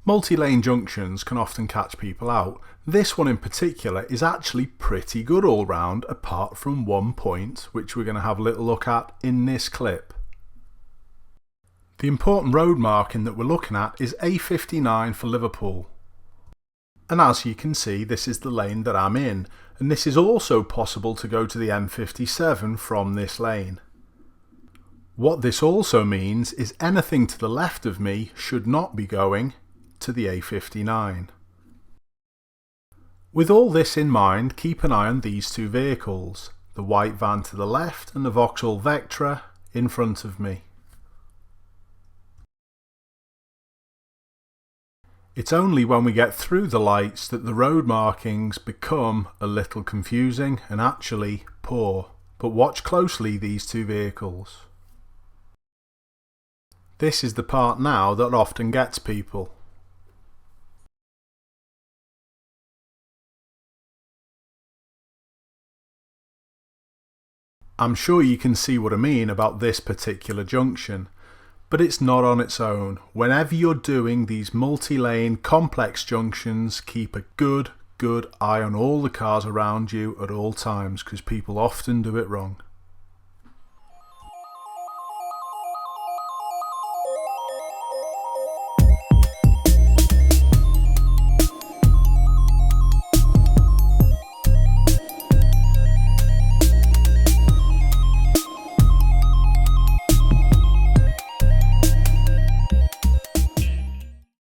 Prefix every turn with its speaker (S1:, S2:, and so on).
S1: Multi-lane junctions can often catch people out. This one in particular is actually pretty good all round, apart from one point which we're going to have a little look at in this clip. The important road marking that we're looking at is A59 for Liverpool. And as you can see, this is the lane that I'm in, and this is also possible to go to the M57 from this lane. What this also means is anything to the left of me should not be going to the A59. With all this in mind, keep an eye on these two vehicles, the white van to the left and the Vauxhall Vectra in front of me. It's only when we get through the lights that the road markings become a little confusing and actually poor, but watch closely these two vehicles. This is the part now that often gets people. I'm sure you can see what I mean about this particular junction, but it's not on its own. Whenever you're doing these multi-lane complex junctions, keep a good eye on all the cars around you at all times, because people often do it wrong.